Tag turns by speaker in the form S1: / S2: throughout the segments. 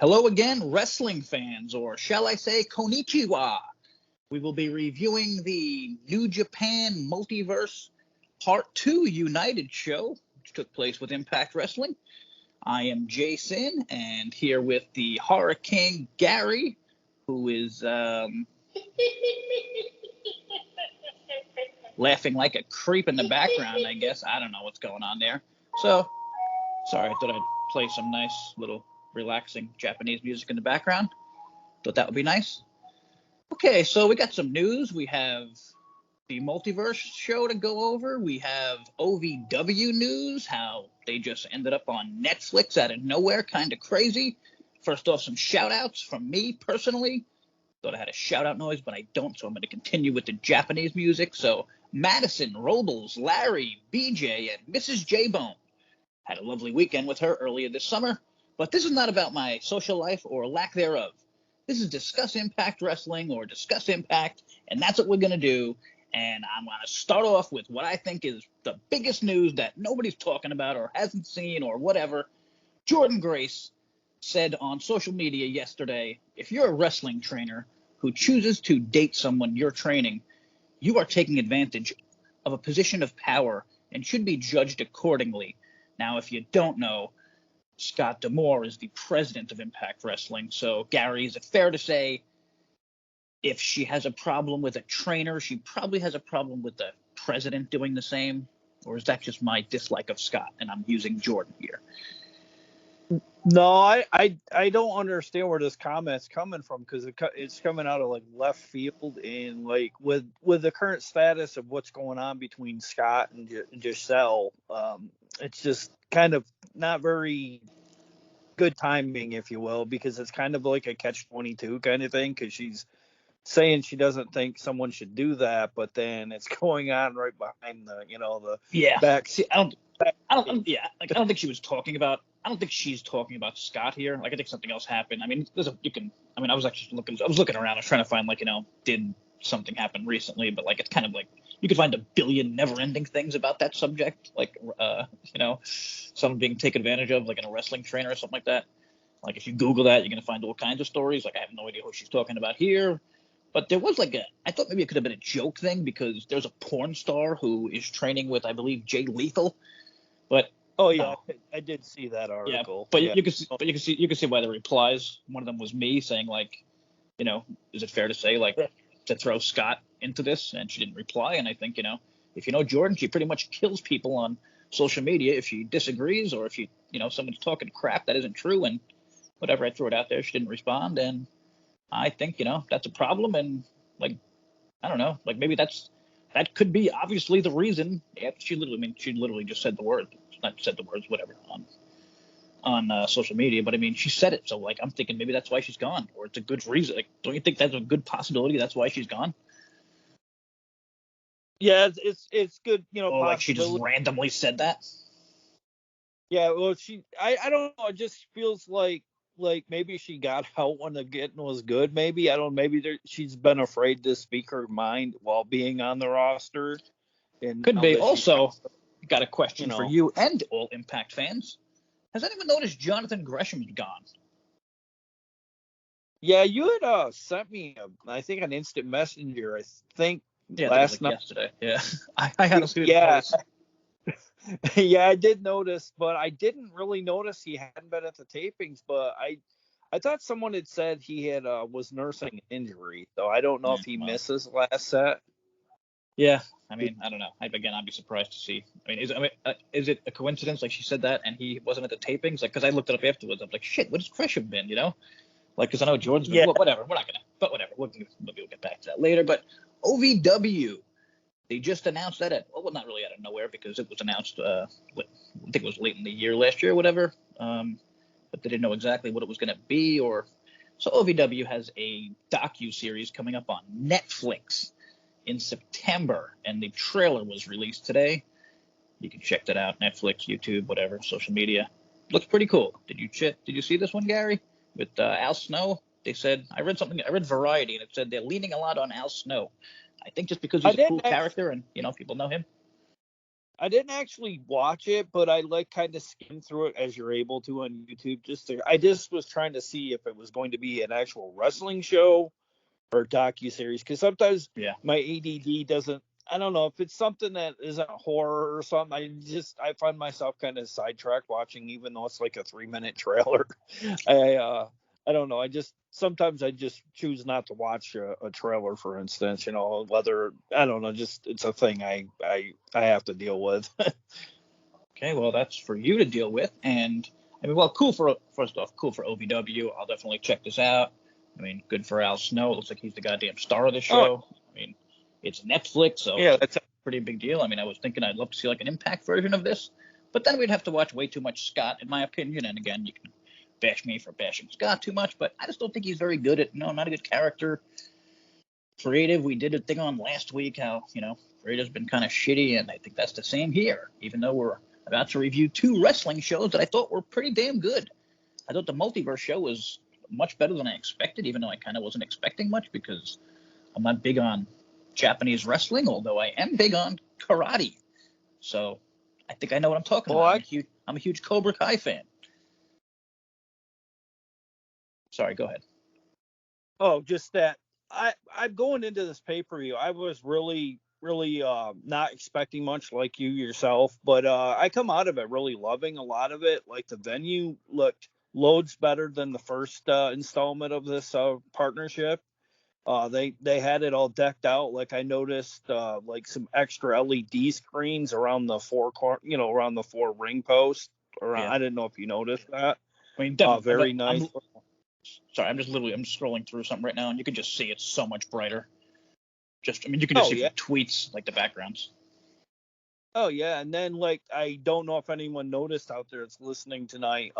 S1: Hello again, wrestling fans, or shall I say konnichiwa. We will be reviewing the New Japan Multiverse Part 2 United show, which took place with Impact Wrestling. I am JaySin, and here with the Horror King, Gary, who is laughing like a creep in the background, I guess. I don't know what's going on there. So, sorry, I thought I'd play some nice little relaxing Japanese music in the background. Thought that would be nice. Okay, so we got some news. We have the Multiverse show to go over. We have OVW news, how they just ended up on Netflix out of nowhere, kind of crazy. First off, some shout-outs from me personally. Thought I had a shout-out noise, but I don't, so I'm going to continue with the Japanese music. So Madison, Robles, Larry, BJ, and Mrs. J-Bone. Had a lovely weekend with her earlier this summer. But this is not about my social life or lack thereof. This is Discuss Impact Wrestling or Discuss Impact, and that's what we're going to do. And I'm going to start off with what I think is the biggest news that nobody's talking about or hasn't seen or whatever. Jordan Grace said on social media yesterday, if you're a wrestling trainer who chooses to date someone you're training, you are taking advantage of a position of power and should be judged accordingly. Now, if you don't know, Scott D'Amore is the president of Impact Wrestling. So, Gary, is it fair to say if she has a problem with a trainer, she probably has a problem with the president doing the same? Or is that just my dislike of Scott, and I'm using Jordan here?
S2: No, I don't understand where this comment's coming from, because it's coming out of like left field, and like with the current status of what's going on between Scott and Giselle, it's just kind of not very good timing, if you will, because it's kind of like a catch-22 kind of thing, because she's saying she doesn't think someone should do that, but then it's going on right behind the back.
S1: See, I don't think she was talking about. I don't think she's talking about Scott here. Like, I think something else happened. I mean, I was actually looking around. I was trying to find, did something happen recently? But like, it's kind of like you could find a billion never-ending things about that subject. Like, someone being taken advantage of, like in a wrestling trainer or something like that. Like, if you Google that, you're gonna find all kinds of stories. Like, I have no idea who she's talking about here. But there was I thought maybe it could have been a joke thing, because there's a porn star who is training with, I believe, Jay Lethal. But
S2: oh yeah, I did see that article.
S1: Yeah, but you can see by the replies. One of them was me saying, like, is it fair to say, like, to throw Scott into this? And she didn't reply. And I think, if you know Jordan, she pretty much kills people on social media if she disagrees, or if someone's talking crap that isn't true, and whatever, I threw it out there. She didn't respond, and I think, that's a problem. And like, I don't know, like, maybe that could be obviously the reason. She literally just said the word. Not said the words, whatever, on social media, but I mean, she said it, so like, I'm thinking maybe that's why she's gone, or it's a good reason. Like, don't you think that's a good possibility? That's why she's gone.
S2: Yeah, it's good,
S1: Or like she just randomly said that.
S2: Yeah, well, I don't know. It just feels like maybe she got out when the getting was good. Maybe, I don't know. Maybe she's been afraid to speak her mind while being on the roster. And
S1: could be. Also, got a question for you and all Impact fans. Has anyone noticed Jonathan Gresham's gone?
S2: Yeah, you had sent me, I think, an instant messenger. I think last night.
S1: Yesterday. Yeah, I had a student.
S2: Yeah. Yeah, I did notice, but I didn't really notice he hadn't been at the tapings. But I thought someone had said he had was nursing an injury, so I don't know if he misses last set.
S1: Yeah, I mean, I don't know. I'd be surprised to see. I mean, is it a coincidence? Like, she said that and he wasn't at the tapings? Like, because I looked it up afterwards. I'm like, shit, what has Gresham been? Like, because I know Jordan's been. Yeah. Whatever. We're not gonna. But whatever. Maybe we'll get back to that later. But OVW, they just announced that well, not really out of nowhere, because it was announced. I think it was late in the year last year, or whatever. But they didn't know exactly what it was gonna be, or so. OVW has a docu-series coming up on Netflix in September, and the trailer was released today. You can check that out. Netflix, YouTube, whatever, social media. Looks pretty cool. Did you see this one, Gary? With Al Snow? They said, I read Variety, and it said they're leaning a lot on Al Snow. I think just because he's a cool character and, people know him.
S2: I didn't actually watch it, but I like kind of skimmed through it as you're able to on YouTube. I just was trying to see if it was going to be an actual wrestling show or docu-series, because sometimes
S1: Yeah.
S2: my ADD doesn't. I don't know if it's something that isn't horror or something. I find myself kind of sidetracked watching, even though it's like a 3-minute trailer. I don't know. Sometimes I just choose not to watch a trailer, for instance. Whether I don't know, just it's a thing I have to deal with.
S1: Okay, well, that's for you to deal with. And I mean, well, cool first off, cool for OVW. I'll definitely check this out. I mean, good for Al Snow. It looks like he's the goddamn star of the show. I mean, it's Netflix, so
S2: Yeah,
S1: it's a pretty big deal. I mean, I was thinking I'd love to see like an Impact version of this, but then we'd have to watch way too much Scott, in my opinion. And again, you can bash me for bashing Scott too much, but I just don't think he's very good at, not a good character. Creative, we did a thing on last week how, creative's been kind of shitty, and I think that's the same here, even though we're about to review 2 wrestling shows that I thought were pretty damn good. I thought the Multiverse show was much better than I expected, even though I kind of wasn't expecting much because I'm not big on Japanese wrestling, although I am big on karate. So I think I know what I'm talking about. I'm a huge Cobra Kai fan. Sorry, go ahead.
S2: Oh, just that I'm going into this pay-per-view. I was really not expecting much, like you yourself, but I come out of it really loving a lot of it. Like the venue looked loads better than the first installment of this partnership. They had it all decked out. Like I noticed like some extra LED screens around the around the 4 ring posts.
S1: Yeah.
S2: I didn't know if you noticed that.
S1: I mean, definitely.
S2: Very nice.
S1: Sorry, I'm scrolling through something right now, and you can just see it's so much brighter. You can just see the tweets, like the backgrounds.
S2: Oh yeah, and then like I don't know if anyone noticed out there that's listening tonight.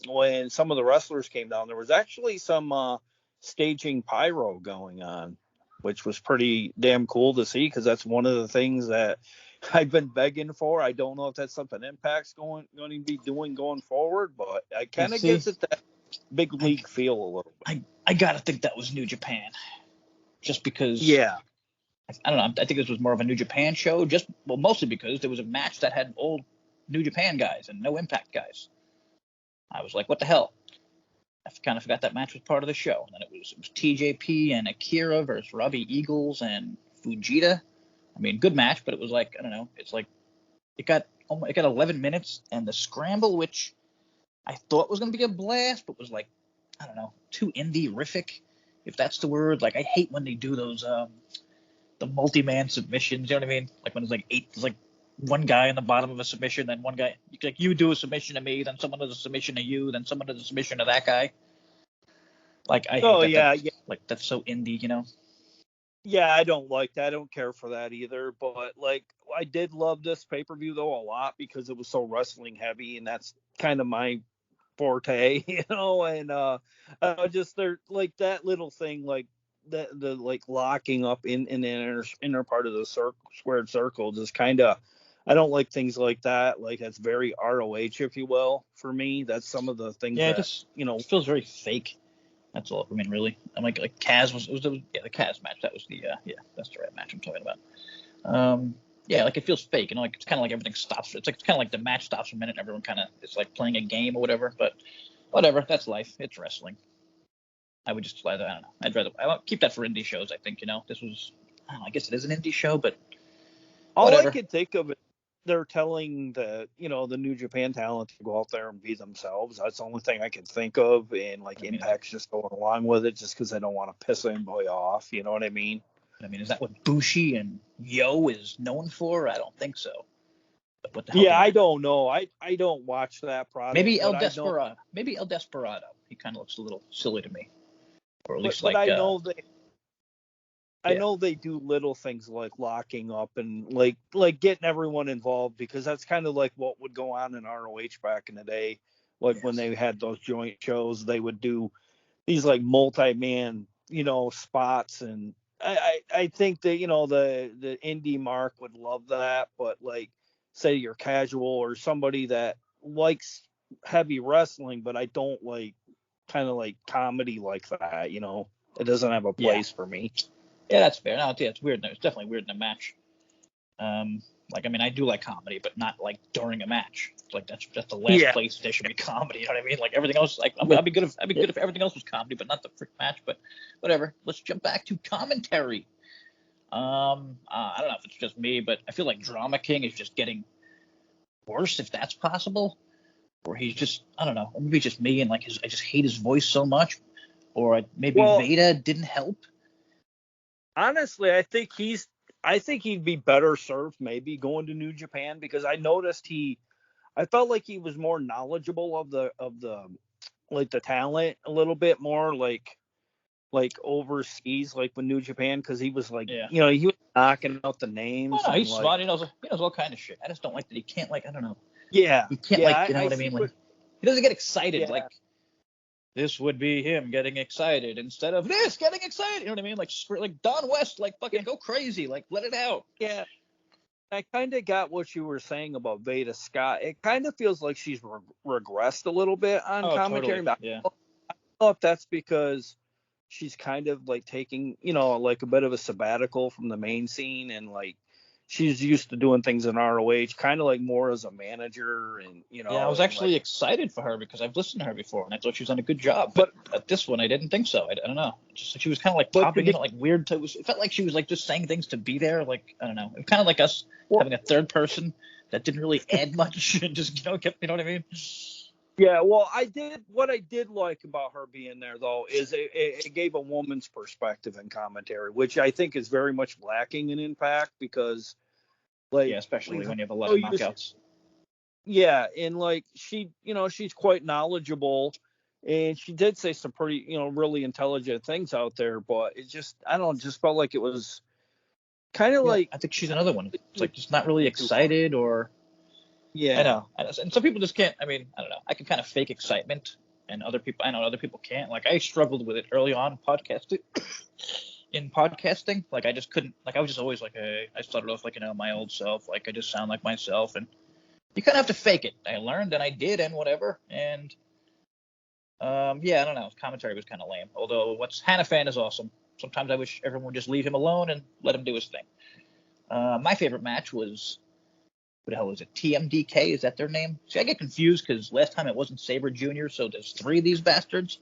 S2: When some of the wrestlers came down, there was actually some staging pyro going on, which was pretty damn cool to see, because that's one of the things that I've been begging for. I don't know if that's something Impact's going to be doing going forward, but I kind of gives it that big league feel a little bit.
S1: I gotta think that was New Japan, just because.
S2: Yeah.
S1: I don't know. I think this was more of a New Japan show, mostly because there was a match that had old New Japan guys and no Impact guys. I was like, what the hell? I kind of forgot that match was part of the show. And then it was TJP and Akira versus Robbie Eagles and Fujita. I mean, good match, but it was like, I don't know. It's like it got 11 minutes, and the scramble, which I thought was going to be a blast, but was like, I don't know, too indie-rific, if that's the word. Like, I hate when they do those the multi-man submissions, you know what I mean? Like when there's like 8, there's like one guy in the bottom of a submission, then one guy, like you do a submission to me, then someone does a submission to you, then someone does a submission to that guy. Like I hate that. Yeah. Like that's so indie,
S2: Yeah, I don't like that. I don't care for that either. But like, I did love this pay-per-view though a lot because it was so wrestling heavy, and that's kind of my forte, And just they're like that little thing, like the like locking up in the inner part of the squared circle, just kind of. I don't like things like that. Like that's very ROH, if you will, for me. That's some of the things that
S1: it feels very fake. That's all. I mean, really. I'm like Kaz the Kaz match. That was that's the right match I'm talking about. Like it feels fake, like it's kind of like everything stops. It's kind of like the match stops for a minute, and everyone kind of it's like playing a game or whatever. But whatever, that's life. It's wrestling. I would just I don't know. I keep that for indie shows. I think this was. I don't know, I guess it is an indie show, but whatever.
S2: All I could think of it. They're telling the New Japan talent to go out there and be themselves. That's the only thing I can think of, and like Impact's just going along with it just because they don't want to piss anybody off. You know what I mean?
S1: I mean, is that what Bushi and Yo is known for? I don't think so. But what the hell?
S2: Yeah, I don't know. I don't watch that product.
S1: Maybe El Desperado. Maybe El Desperado. He kind of looks a little silly to me, or at least
S2: but I know they. I know they do little things like locking up and like getting everyone involved, because that's kind of like what would go on in ROH back in the day. Like when they had those joint shows, they would do these like multi-man, spots. And I think that, the indie mark would love that. But like, say you're casual or somebody that likes heavy wrestling, but I don't like kind of like comedy like that, it doesn't have a place for me.
S1: Yeah, that's fair. No, it's weird. It's definitely weird in a match. Like, I mean, I do like comedy, but not like during a match. Like that's the last place there should be comedy. You know what I mean? Like everything else, like I'd be good if everything else was comedy, but not the freak match. But whatever. Let's jump back to commentary. I don't know if it's just me, but I feel like Drama King is just getting worse, if that's possible. Or he's just, I don't know, or maybe it's just me and like I just hate his voice so much. Or maybe Veda didn't help.
S2: Honestly, I think he'd be better served maybe going to New Japan, because I noticed I felt like he was more knowledgeable of the like the talent a little bit more like overseas, like with New Japan, because he was like,
S1: Yeah.
S2: he was knocking out the names.
S1: Oh, no, he's smart. He knows all kind of shit. I just don't like that he can't, like, I don't know.
S2: Yeah.
S1: He can't, like, you know what I mean? Like, he doesn't get excited.
S2: Yeah.
S1: Like, this would be him getting excited instead of this getting excited. You know what I mean? Like Don West, like, fucking go crazy. Like, let it out.
S2: Yeah. I kind of got what you were saying about Veda Scott. It kind of feels like she's regressed a little bit on commentary.
S1: Totally. Yeah.
S2: I don't know if that's because she's kind of like taking, like a bit of a sabbatical from the main scene, and like she's used to doing things in ROH, kind of like more as a manager, and
S1: Yeah, I was actually excited for her because I've listened to her before and I thought she was done a good job. But at this one, I didn't think so. I don't know. Just like she was kind of like popping in like weird. It felt like she was like just saying things to be there. Like, I don't know. It was kind of like us having a third person that didn't really add much and just kept. You know what I mean?
S2: Yeah, well, what I did like about her being there, though, is it gave a woman's perspective in commentary, which I think is very much lacking in Impact, because, like,
S1: yeah, especially when you have a lot of knockouts.
S2: Yeah, and like she's quite knowledgeable, and she did say some pretty, really intelligent things out there, but it just, I don't know, just felt like it was kind of like,
S1: I think she's another one. It's like just not really excited or.
S2: Yeah.
S1: I know. And some people just can't. I mean, I don't know. I can kind of fake excitement, and other people can't. Like, I struggled with it early on in podcasting. Like, I just couldn't. Like, I was just always like, I started off like, my old self. Like, I just sound like myself, and you kind of have to fake it. I learned, and I did, and whatever. And yeah, I don't know. His commentary was kind of lame. Although what's Hannafan is awesome. Sometimes I wish everyone would just leave him alone and let him do his thing. My favorite match was. What the hell is it? TMDK? Is that their name? See, I get confused because last time it wasn't Sabre Jr., so there's 3 of these bastards,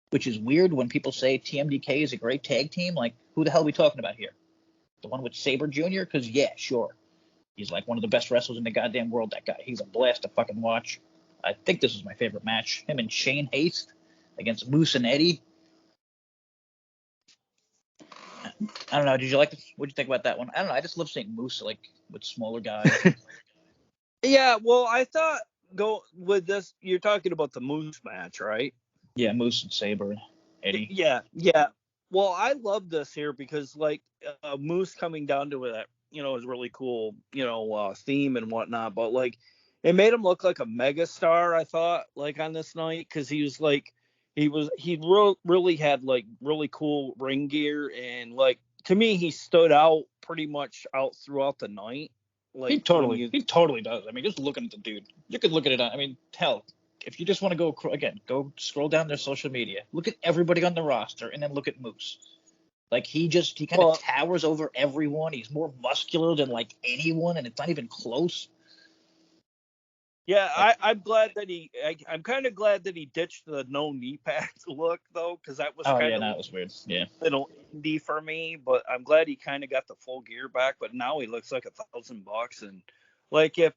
S1: which is weird when people say TMDK is a great tag team. Like, who the hell are we talking about here? The one with Sabre Jr.? Because, yeah, sure. He's like one of the best wrestlers in the goddamn world, that guy. He's a blast to fucking watch. I think this is my favorite match. Him and Shane Haste against Moose and Eddie. I don't know. Did you like this? What did you think about that one? I don't know. I just love seeing Moose, like, with smaller guys.
S2: Yeah, well, I thought with this, you're talking about the Moose match, right?
S1: Yeah, Moose and Sabre and Eddie.
S2: Yeah. Well, I love this here because, like, Moose coming down to that, is really cool, theme and whatnot. But, like, it made him look like a megastar, I thought, like, on this night, because he was, like, he really had, like, really cool ring gear. And, like, to me, he stood out pretty much out throughout the night. Like,
S1: he totally does. I mean, just looking at the dude, you could look at it on. I mean, hell, if you just want to go scroll down their social media, look at everybody on the roster, and then look at Moose. Like, he kind of towers over everyone. He's more muscular than like anyone, and it's not even close.
S2: Yeah, I'm glad that I'm kind of glad that he ditched the no knee pads look, though, because that was
S1: that was weird. Yeah,
S2: little indie for me. But I'm glad he kind of got the full gear back. But now he looks like $1,000, and like if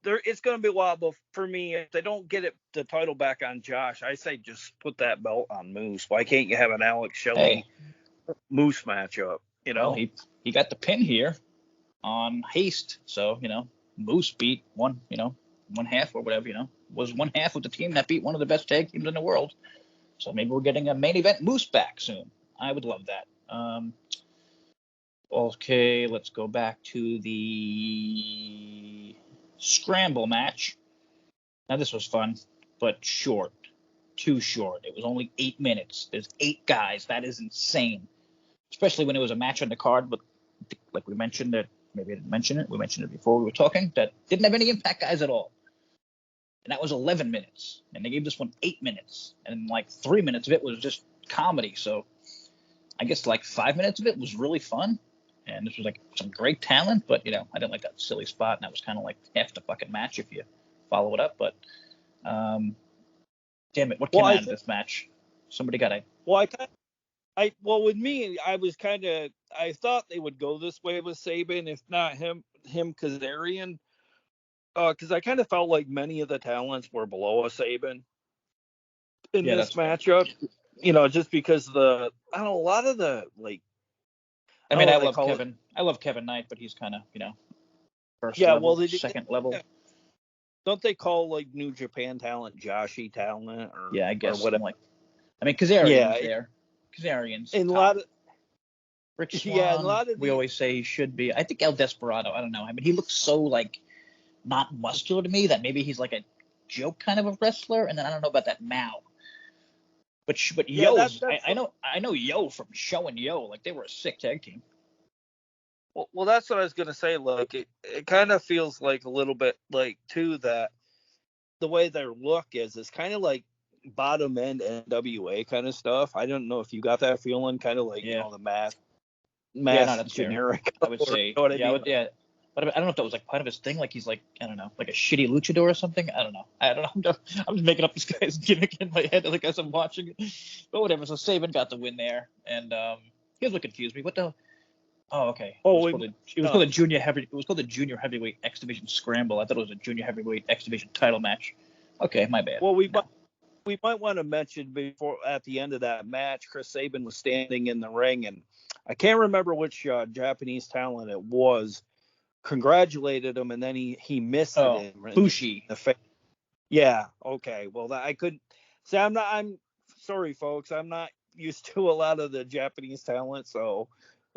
S2: it's going to be a while, but for me, if they don't get the title back on Josh, I say just put that belt on Moose. Why can't you have an Alex Shelley Moose matchup?
S1: Well, he got the pin here on Haste, so Moose beat one half or whatever, was one half of the team that beat one of the best tag teams in the world. So maybe we're getting a main event Moose back soon. I would love that. Okay, let's go back to the Scramble match. Now, this was fun, but short. Too short. It was only 8 minutes. There's 8 guys. That is insane. Especially when it was a match on the card, but like we mentioned that, maybe I didn't mention it. We mentioned it before we were talking, that didn't have any Impact guys at all. And that was 11 minutes. And they gave this one 8 minutes. And like 3 minutes of it was just comedy. So I guess like 5 minutes of it was really fun. And this was like some great talent, but I didn't like that silly spot, and that was kind of like half the fucking match if you follow it up. But damn it, what came out of this match? Somebody got a.
S2: Well, with me, I thought they would go this way with Sabin, if not him Kazarian, because I kind of felt like many of the talents were below a Sabin in this matchup. Just because a lot of the like.
S1: I mean, I love Kevin. I love Kevin Knight, but he's kind of first level, second level.
S2: Yeah. Don't they call like New Japan talent Joshi talent or
S1: I guess
S2: or whatever?
S1: Kazarian's there. Kazarian's
S2: and
S1: top.
S2: A lot of
S1: Rich Swann, we always say he should be. I think El Desperado. I don't know. I mean, he looks so like not muscular to me that maybe he's like a joke kind of a wrestler. And then I don't know about that Mao. But Yo, I know Yo from Show and Yo. Like they were a sick tag team.
S2: Well, that's what I was gonna say. Like it kind of feels like a little bit like too that the way their look is kind of like bottom end NWA kind of stuff. I don't know if you got that feeling, kind of like the mask
S1: that's
S2: generic.
S1: Fair. I would say, But I don't know if that was like part of his thing. Like he's like, I don't know, like a shitty luchador or something. I don't know. I'm just making up this guy's gimmick in my head like as I'm watching it. But whatever. So Sabin got the win there, and here's what confused me. What the? Oh, okay. It was called the Junior Heavyweight X Division Scramble. I thought it was a Junior Heavyweight X Division title match. Okay, my bad.
S2: Well, we might want to mention before at the end of that match, Chris Sabin was standing in the ring, and I can't remember which Japanese talent it was. Congratulated him, and then he missed it.
S1: Bushi.
S2: Yeah. Okay. Well, I couldn't. See, I'm sorry, folks. I'm not used to a lot of the Japanese talent, so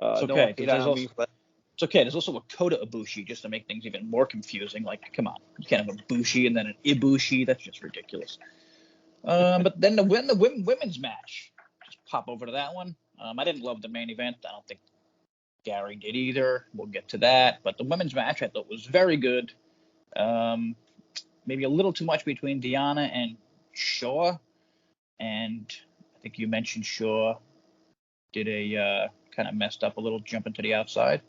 S1: it's okay. It's okay. There's also a Kota Ibushi, just to make things even more confusing. Like, come on, you can't have a Bushi and then an Ibushi. That's just ridiculous. But then the women's match, just pop over to that one. I didn't love the main event. I don't think Gary did either. We'll get to that. But the women's match I thought was very good. Maybe a little too much between Diana and Shaw. And I think you mentioned Shaw did a kind of messed up a little jumping to the outside.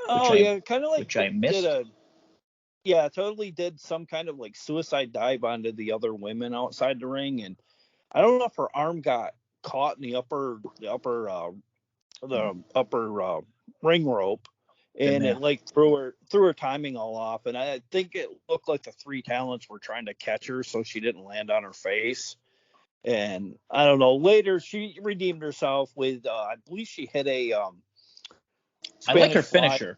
S2: Kind of like
S1: which I missed.
S2: Totally did some kind of like suicide dive onto the other women outside the ring, and I don't know if her arm got caught in the upper ring rope, and it like threw her timing all off. And I think it looked like the three talents were trying to catch her so she didn't land on her face. And I don't know. Later, she redeemed herself with I believe she hit a.
S1: I like her finisher,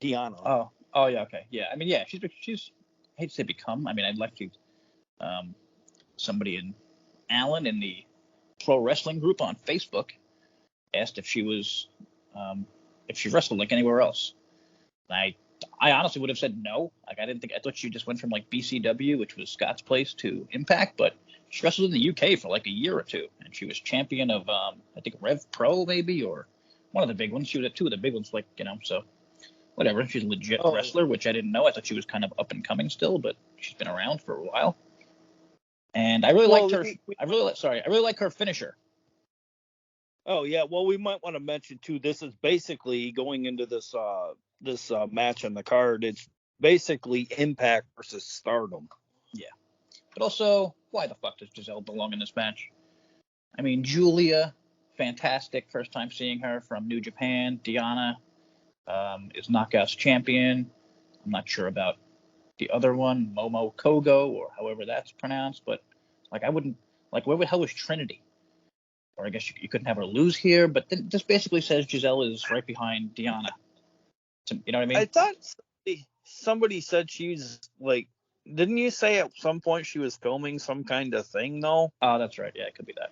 S2: Diana.
S1: Oh yeah, okay, yeah. I mean, yeah, she's I hate to say become. I mean, I'd like to. Somebody in Alan in the pro wrestling group on Facebook asked if she was if she wrestled like anywhere else. And I honestly would have said no. Like I thought she just went from like BCW, which was Scott's place, to Impact, but she wrestled in the UK for like a year or two, and she was champion of I think Rev Pro maybe, or one of the big ones. She was at two of the big ones, like so whatever. She's a legit wrestler, which I didn't know. I thought she was kind of up and coming still, but she's been around for a while. And I really liked her. I really like her finisher.
S2: Oh yeah, well we might want to mention too. This is basically going into this match on the card. It's basically Impact versus Stardom.
S1: Yeah, but also, why the fuck does Giselle belong in this match? I mean, Julia, fantastic. First time seeing her from New Japan. Diana is Knockouts champion. I'm not sure about the other one, Momo Kogo, or however that's pronounced. But like, I wouldn't like. Where the hell was Trinity? Or I guess you couldn't have her lose here, but then this basically says Giselle is right behind Diana. You know what I mean?
S2: I thought somebody said she's like, didn't you say at some point she was filming some kind of thing though?
S1: Oh, that's right. Yeah, it could be that.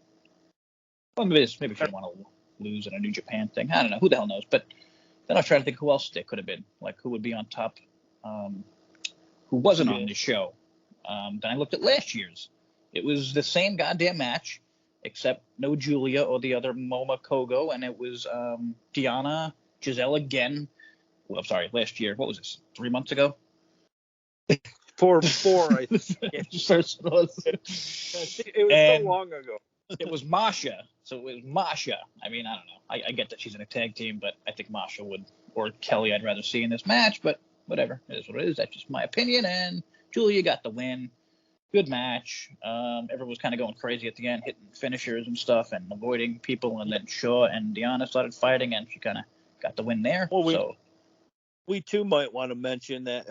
S1: Well, maybe she didn't want to lose in a New Japan thing. I don't know. Who the hell knows? But then I was trying to think who else it could have been. Like who would be on top, who wasn't on the show. Then I looked at last year's. It was the same goddamn match, except no Julia or the other Momo Kogo, and it was Diana, Giselle again. Well, I'm sorry, last year. What was this? 3 months ago?
S2: Four, I think.
S1: It was
S2: so long ago.
S1: It was Masha. So it was Masha. I mean, I don't know. I get that she's in a tag team, but I think Masha or Kelly I'd rather see in this match, but whatever. It is what it is. That's just my opinion, and Julia got the win. Good match. Everyone was kind of going crazy at the end, hitting finishers and stuff and avoiding people, and then Shaw and Deanna started fighting, and she kind of got the win there.
S2: Well, we too might want to mention that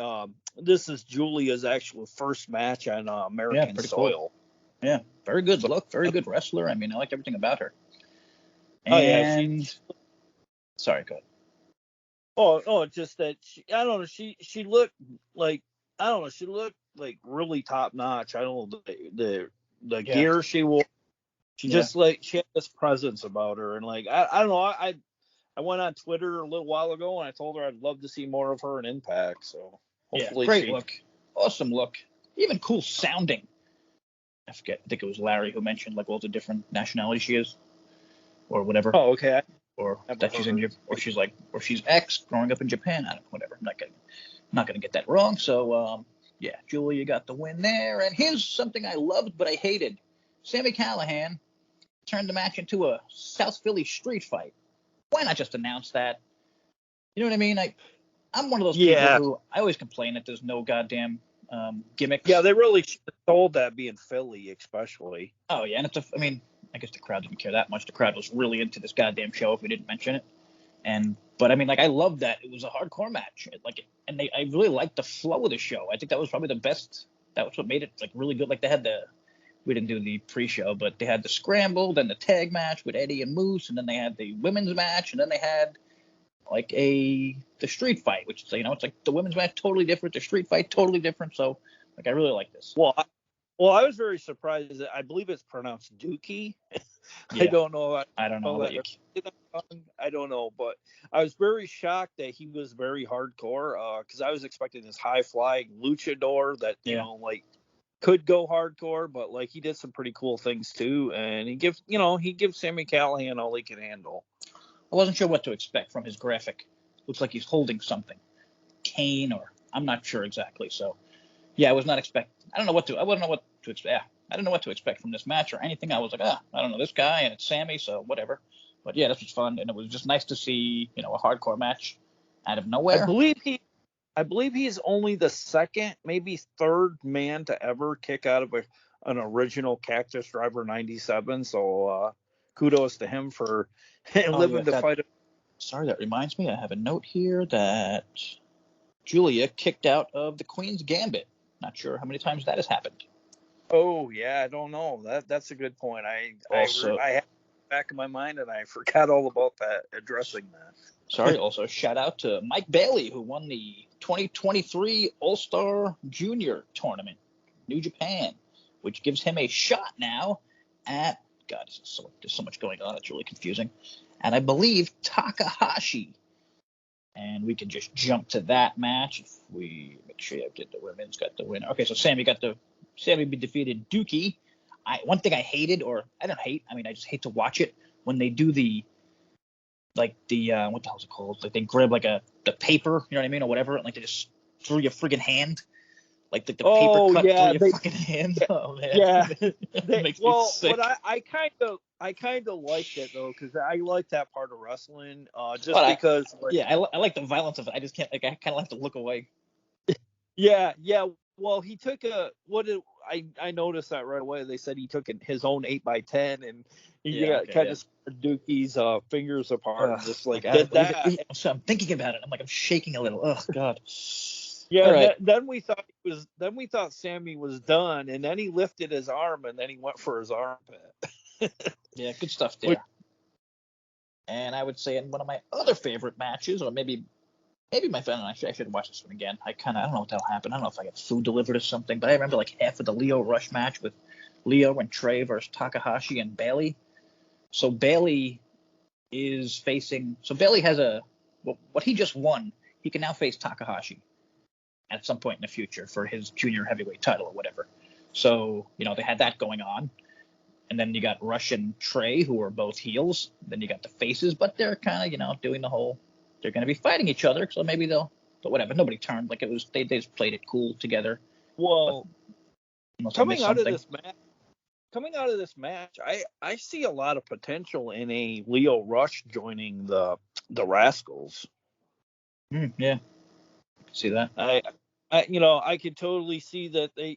S2: this is Julia's actual first match on American soil.
S1: Cool. Yeah, very good look, very good wrestler. I mean, I like everything about her.
S2: And
S1: sorry, go ahead.
S2: Oh, just that I don't know. She looked like she looked like really top notch. I don't know the gear she wore. She just like she had this presence about her, and like I don't know. I went on Twitter a little while ago and I told her I'd love to see more of her in Impact. So hopefully,
S1: great look, awesome look, even cool sounding. I forget. I think it was Larry who mentioned like all the different nationalities she is, or whatever.
S2: Oh, okay.
S1: Or that she's in, or she's ex growing up in Japan. I don't know, whatever. I'm not gonna get that wrong. So Julia got the win there. And here's something I loved but I hated. Sami Callihan turned the match into a South Philly street fight. Why not just announce that? You know what I mean? I'm one of those people who I always complain that there's no goddamn gimmicks.
S2: Yeah, they really should have told that being Philly, especially.
S1: Oh yeah, and I guess the crowd didn't care that much. The crowd was really into this goddamn show if we didn't mention it. But I mean, like, I loved that it was a hardcore match. I really liked the flow of the show. I think that was probably the best. That was what made it like really good. Like we didn't do the pre-show, but they had the scramble, then the tag match with Eddie and Moose, and then they had the women's match, and then they had like the street fight, which is, it's like the women's match totally different, the street fight totally different. So like I really like this.
S2: Well, I was very surprised that I believe it's pronounced Dookie.
S1: Yeah.
S2: I don't know.
S1: I don't know.
S2: I don't know, but I was very shocked that he was very hardcore because I was expecting this high flying luchador that like could go hardcore, but like he did some pretty cool things too, and he gives Sami Callihan all he can handle.
S1: I wasn't sure what to expect from his graphic. Looks like he's holding something, cane, or I'm not sure exactly. So yeah, I was not expecting. I wouldn't know what to expect. Yeah, I didn't know what to expect from this match or anything. I was like, I don't know this guy, and it's Sami, so whatever. But yeah, this was fun, and it was just nice to see, a hardcore match out of nowhere.
S2: I believe he's only the second, maybe third man to ever kick out of an original Cactus Driver 97. So kudos to him for living to fight.
S1: Sorry, that reminds me. I have a note here that Julia kicked out of the Queen's Gambit. Not sure how many times that has happened.
S2: Oh yeah, I don't know. That's a good point. I had it back in my mind and I forgot all about that. Addressing that.
S1: Sorry. Also, shout out to Mike Bailey, who won the 2023 All-Star Junior Tournament, New Japan, which gives him a shot now at there's so much going on. It's really confusing. And I believe Takahashi. And we can just jump to that match if we make sure I did the women's got the winner. Okay, so Sami defeated Dookie. One thing I hated, or I don't hate, I just hate to watch it when they do the what the hell is it called? Like they grab like the paper, you know what I mean, or whatever, and like they just through your friggin' hand. Like the paper cut through your fucking hand. Oh man.
S2: Yeah.
S1: Makes me sick.
S2: But I kind of liked it though, because I like that part of wrestling. Because
S1: I like the violence of it. I just can't, I kind of have to look away.
S2: Yeah. Well, he took I noticed that right away. They said he took his own 8x10 and he kind of spread Dookie's fingers apart, just like did that.
S1: So I'm thinking about it. I'm shaking a little. Oh God.
S2: Yeah. Right. Then we thought Sami was done, and then he lifted his arm, and then he went for his armpit.
S1: Yeah, good stuff there. And I would say in one of my other favorite matches, or maybe my friend and I should watch this one again. I don't know what the hell happened. I don't know if I got food delivered or something, but I remember like half of the Leo Rush match with Leo and Trey versus Takahashi and Bailey. So Bailey is facing. So Bailey has what he just won. He can now face Takahashi at some point in the future for his junior heavyweight title or whatever. So they had that going on. And then you got Rush and Trey, who are both heels. Then you got the faces, but they're kind of, doing the whole, they're going to be fighting each other. So maybe but whatever. Nobody turned. Like it was, they just played it cool together.
S2: Well, coming out of this match, coming out of this match, I see a lot of potential in a Lio Rush joining the Rascals.
S1: Yeah, see that.
S2: I could totally see that they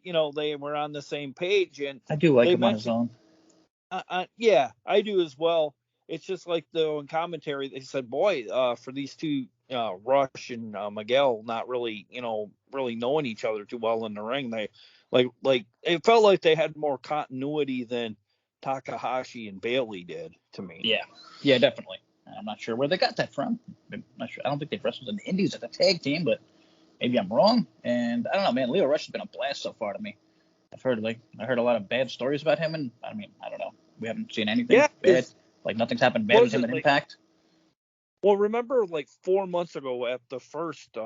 S2: were on the same page, and
S1: I do like
S2: they
S1: him on his
S2: mentioned,
S1: own.
S2: yeah, I do as well. It's just like though in commentary they said, boy, for these two, Rush and Miguel, not really, really knowing each other too well in the ring, they like it felt like they had more continuity than Takahashi and Bailey did to me.
S1: Yeah, definitely. I'm not sure where they got that from. I'm not sure. I don't think they've wrestled in the Indies as a tag team, but maybe I'm wrong. And I don't know, man. Lio Rush has been a blast so far to me. I heard a lot of bad stories about him, and I mean, I don't know. We haven't seen anything
S2: Yeah,
S1: bad. Like nothing's happened bad with
S2: was
S1: him
S2: it
S1: in
S2: like?
S1: Impact.
S2: Well, remember like 4 months ago at the first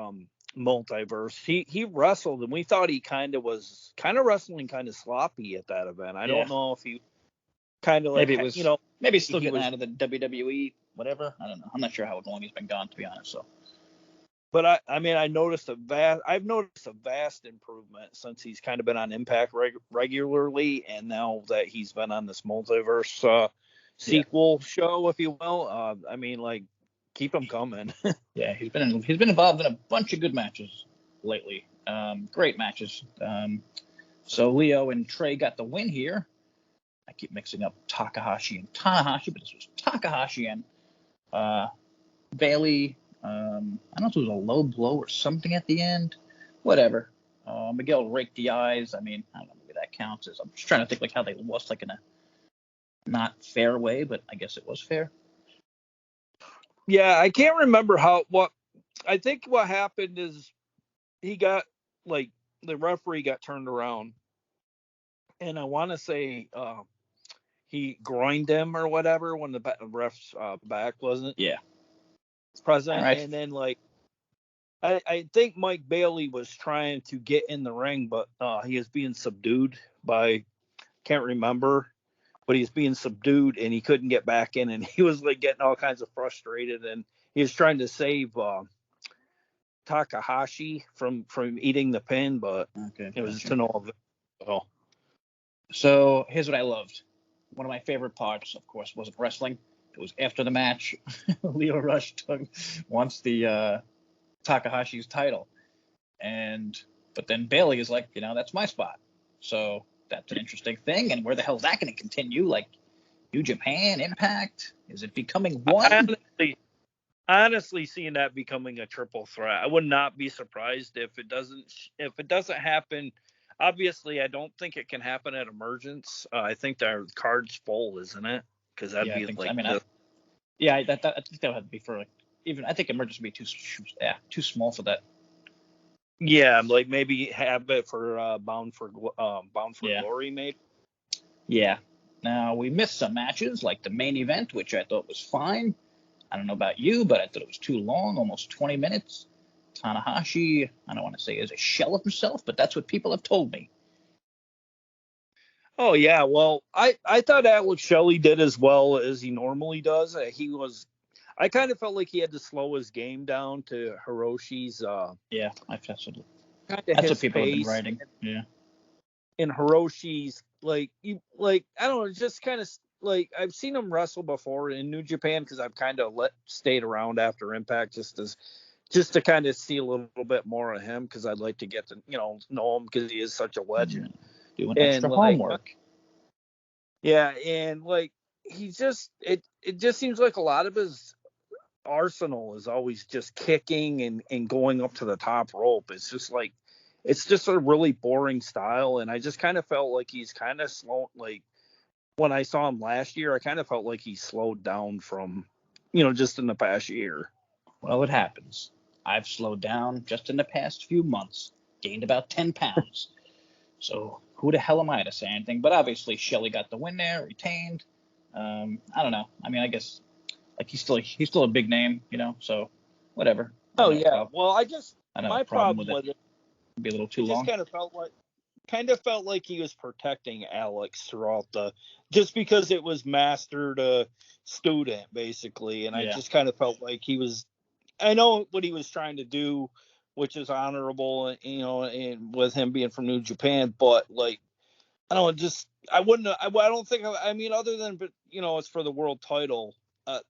S2: multiverse, he wrestled and we thought he was kind of wrestling kind of sloppy at that event. I
S1: Yeah.
S2: don't know if he kind of
S1: Maybe it was. Maybe he's still
S2: he
S1: getting
S2: was,
S1: out of the WWE, whatever. I don't know. I'm not sure how long he's been gone, to be honest. So.
S2: but I mean I've noticed a vast improvement since he's kind of been on Impact regularly, and now that he's been on this multiverse sequel show, if you will. I mean, like, keep him coming.
S1: Yeah, he's been involved in a bunch of good matches lately. Great matches. So Leo and Trey got the win here. I keep mixing up Takahashi and Tanahashi, but this was Takahashi and Bailey. I don't know if it was a low blow or something at the end. Whatever. Miguel raked the eyes. I mean, I don't know, maybe that counts as. I'm just trying to think like how they lost like in a not fair way, but I guess it was fair.
S2: Yeah, I can't remember what I think what happened is he got like the referee got turned around, and I want to say he groined him or whatever when the ref's back wasn't
S1: Yeah. All
S2: present,
S1: right.
S2: and then like I think Mike Bailey was trying to get in the ring, but he was being subdued by, can't remember, but he was being subdued and he couldn't get back in, and he was like getting all kinds of frustrated, and he was trying to save Takahashi from eating the pin, but
S1: Okay.
S2: it was to no avail.
S1: So here's what I loved. One of my favorite parts, of course, wasn't wrestling. It was after the match. Leo Rush wants the Takahashi's title, but then Bailey is like, that's my spot. So that's an interesting thing. And where the hell is that going to continue? Like New Japan, Impact? Is it becoming one?
S2: Honestly, seeing that becoming a triple threat, I would not be surprised if it doesn't happen. Obviously, I don't think it can happen at Emergence. I think their card's full, isn't it? Because that'd
S1: Yeah, I
S2: be
S1: think.
S2: like,
S1: I mean, I think that would have to be for like even. I think Emergence would be too small for that.
S2: yeah, like maybe have it for Bound for
S1: Yeah.
S2: Glory, maybe.
S1: Yeah. Now we missed some matches like the main event, which I thought was fine. I don't know about you, but I thought it was too long, almost 20 minutes. Tanahashi, I don't want to say is a shell of himself, but that's what people have told me.
S2: Oh yeah, well, I thought Alex Shelley did as well as he normally does. I kind of felt like he had to slow his game down to Hiroshi's
S1: Yeah, that's
S2: kind of
S1: what
S2: his
S1: people have been
S2: pace.
S1: writing. Yeah.
S2: And Hiroshi's I don't know, just kind of like I've seen him wrestle before in New Japan because I've kind of stayed around after Impact just to kind of see a little bit more of him because I'd like to get to know him because he is such a legend.
S1: Doing
S2: And
S1: extra homework.
S2: yeah, and like it just seems like a lot of his arsenal is always just kicking and going up to the top rope. It's just a really boring style, and I just kind of felt like he's kind of slow. Like when I saw him last year, I kind of felt like he slowed down from just in the past year.
S1: Well, it happens. I've slowed down just in the past few months, gained about 10 pounds. So who the hell am I to say anything? But obviously, Shelley got the win there, retained. I don't know. I mean, I guess like he's still a big name, so whatever.
S2: Oh yeah. Well,
S1: I don't have
S2: my
S1: a problem
S2: problem
S1: with it.
S2: with it,
S1: It'd be a little too
S2: it just
S1: long.
S2: kind of felt like he was protecting Alex throughout just because it was master to student basically, and I just kind of felt like I know what he was trying to do, which is honorable, and with him being from New Japan, but like I don't just I wouldn't I don't think I mean other than but it's for the world title.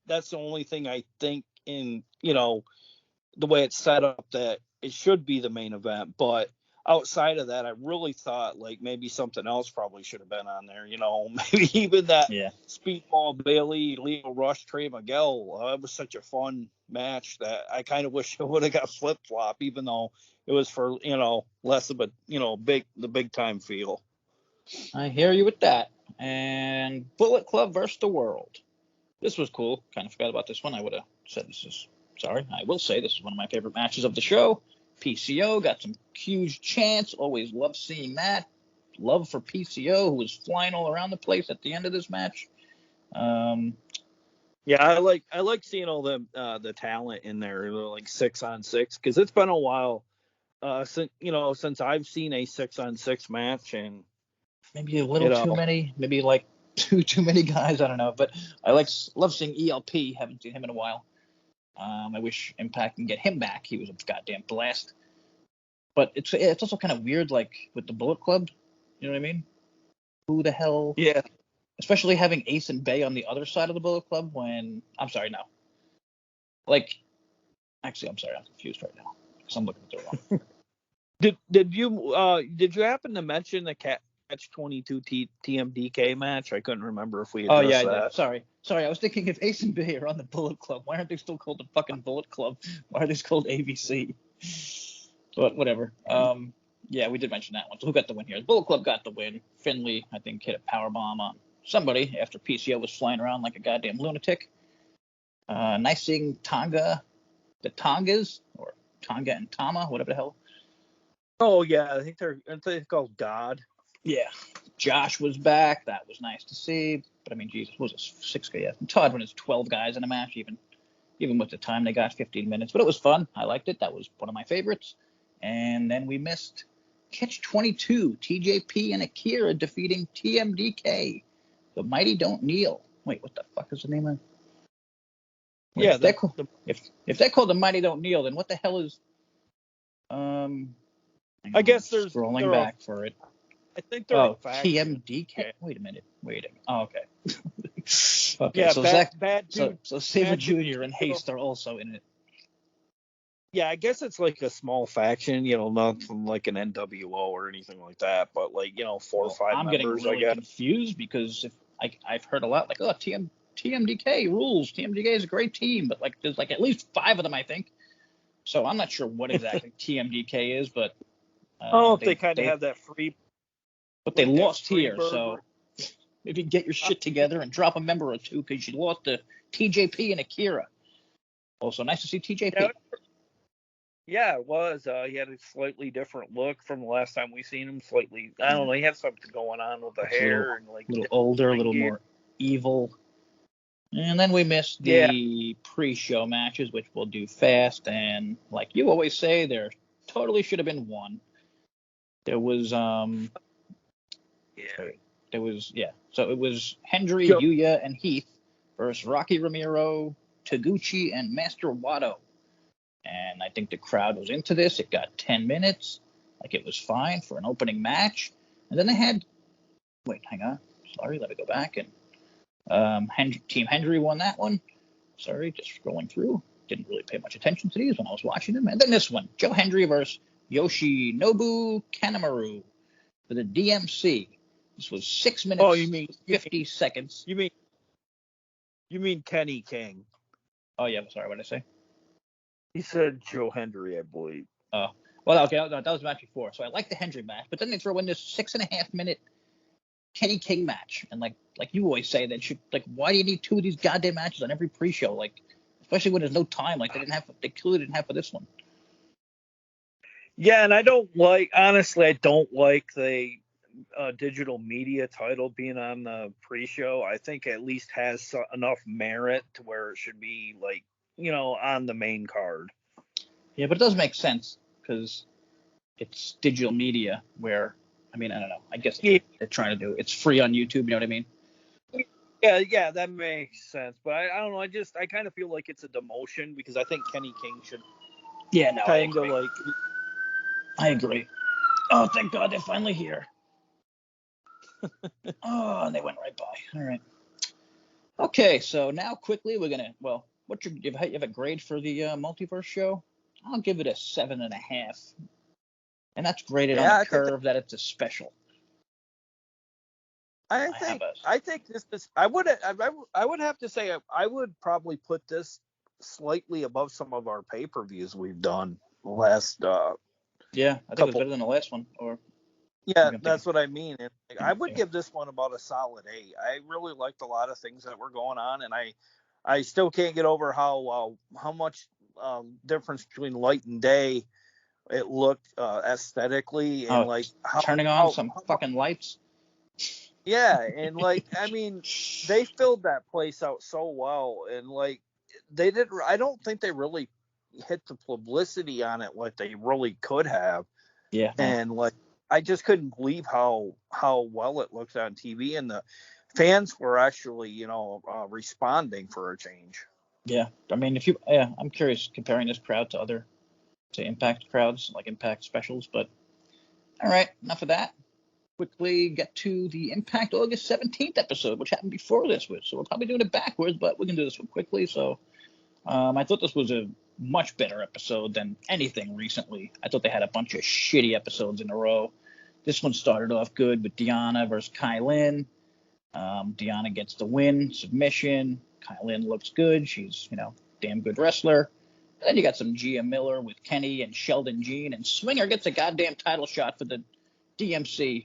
S2: That's the only thing I think in the way it's set up that it should be the main event. But outside of that, I really thought like maybe something else probably should have been on there. Maybe even that Speedball Bailey, Leo Rush, Trey Miguel. It was such a fun match that I kind of wish it would have got flip flop, even though it was for less of a the big time feel.
S1: I hear you with that. And Bullet Club versus the World. This was cool. Kind of forgot about this one. I would have said I will say this is one of my favorite matches of the show. PCO got some huge chants. Always love seeing that. Love for PCO, who was flying all around the place at the end of this match.
S2: Yeah, I like seeing all the talent in there, like 6-on-6, because it's been a while since I've seen a 6-on-6 match, and
S1: maybe a little too many, maybe like too many guys. I don't know, but I love seeing ELP. Haven't seen him in a while. I wish Impact can get him back. He was a goddamn blast. But it's also kind of weird, like with the Bullet Club. You know what I mean? Who the hell?
S2: Yeah.
S1: Especially having Ace and Bay on the other side of the Bullet Club when I'm sorry, no. Like, actually, I'm sorry, I'm confused right now because I'm looking at the wrong.
S2: Did you happen to mention the Catch 22 TMDK match? I couldn't remember if we addressed that.
S1: Did. Sorry, I was thinking if Ace and Bay are on the Bullet Club, why aren't they still called the fucking Bullet Club? Why are they called ABC? But whatever. Yeah, we did mention that one. So who got the win here? The Bullet Club got the win. Finley, I think, hit a powerbomb on somebody after PCO was flying around like a goddamn lunatic. Nice seeing the Tongas, or Tonga and Tama, whatever the hell.
S2: Oh, yeah, I think they're called God.
S1: Yeah, Josh was back. That was nice to see. But, I mean, Jesus, what was it, 6 guys? It's hard when it's 12 guys in a match, even with the time they got, 15 minutes. But it was fun. I liked it. That was one of my favorites. And then we missed Catch 22, TJP and Akira defeating TMDK. The Mighty Don't Kneel. Wait, what the fuck is the name of it?
S2: Yeah,
S1: if they're called the Mighty Don't Kneel, then what the hell is
S2: I guess there's
S1: scrolling back for it.
S2: I think they're
S1: TMDK.
S2: Okay.
S1: Wait a minute. Oh, okay. Okay.
S2: Yeah,
S1: so Saber Jr. and Haste are also in it.
S2: Yeah, I guess it's like a small faction, nothing like an NWO or anything like that, but like 4 or 5
S1: I'm
S2: members.
S1: Getting really confused because I've heard a lot like, oh, TMDK rules. TMDK is a great team, but like there's like at least 5 of them, I think. So I'm not sure what exactly TMDK is, but
S2: they kind of have that free.
S1: But they lost here, so maybe get your shit together and drop a member or two because you lost to TJP and Akira. Also, nice to see TJP.
S2: Yeah, it was. He had a slightly different look from the last time we seen him. Slightly, I don't know. He had something going on with the hair and like
S1: a little older, a little more evil. And then we missed the pre-show matches, which we'll do fast. And like you always say, there totally should have been one. There was So it was Hendry, Yuya, and Heath versus Rocky Ramiro, Taguchi, and Master Wato. And I think the crowd was into this. It got 10 minutes. Like, it was fine for an opening match. And then they had... Wait, hang on. Sorry, let me go back. And Team Hendry won that one. Sorry, just scrolling through. Didn't really pay much attention to these when I was watching them. And then this one. Joe Hendry versus Yoshinobu Kanemaru for the DMC. This was 6 minutes.
S2: Oh, you mean
S1: 50 seconds.
S2: You mean Kenny King?
S1: Oh, yeah. Sorry, what did I say?
S2: He said Joe Hendry, I believe.
S1: Oh, well, okay, that was match before. So I like the Hendry match, but then they throw in this 6.5 minute Kenny King match, and like you always say, why do you need 2 of these goddamn matches on every pre-show? Like, especially when there's no time, like they clearly didn't have for this one.
S2: Yeah, and I don't like the digital media title being on the pre-show. I think it at least has enough merit to where it should be like, on the main card.
S1: Yeah, but it does make sense because it's digital media where, I mean, I don't know. I guess they're trying to do it's free on YouTube. You know what I mean?
S2: Yeah, that makes sense. But I don't know. I kind of feel like it's a demotion because I think Kenny King should.
S1: Yeah, no.
S2: I
S1: agree. Oh, thank God they're finally here. Oh, and they went right by. All right. Okay, so now quickly we're gonna. Well, you have a grade for the multiverse show? I'll give it a 7.5, and that's graded on
S2: Yeah,
S1: a
S2: I think
S1: curve that it's a special.
S2: I
S1: I have
S2: think
S1: a
S2: I think this is I would have to say I would probably put this slightly above some of our pay-per-views we've done the last
S1: yeah. I think it was
S2: couple.
S1: better than the last one. Or
S2: Yeah,
S1: maybe I'm thinking.
S2: that's what I mean. And like, I would
S1: Yeah.
S2: give this one about a solid 8. I really liked a lot of things that were going on, and I still can't get over how much difference between light and day it looked aesthetically, and
S1: Oh,
S2: like how
S1: turning on
S2: how,
S1: some
S2: how
S1: fucking lights.
S2: yeah, and like I mean, they filled that place out so well, and like they did. I don't think they really hit the publicity on it like they really could have,
S1: Yeah. No.
S2: and like I just couldn't believe how well it looked on TV, and the fans were actually responding for a change.
S1: Yeah. I mean, if you. Yeah. I'm curious comparing this crowd to other Impact crowds, like Impact specials. But all right, enough of that. Quickly get to the Impact August 17th episode, which happened before this one. So we're probably doing it backwards, but we can do this one quickly. So I thought this was a much better episode than anything recently. I thought they had a bunch of shitty episodes in a row. This one started off good with Deanna versus Kai Lynn. Deanna gets the win, submission. Kai Lynn looks good. She's, damn good wrestler. And then you got some Gia Miller with Kenny and Sheldon Jean, and Swinger gets a goddamn title shot for the DMC.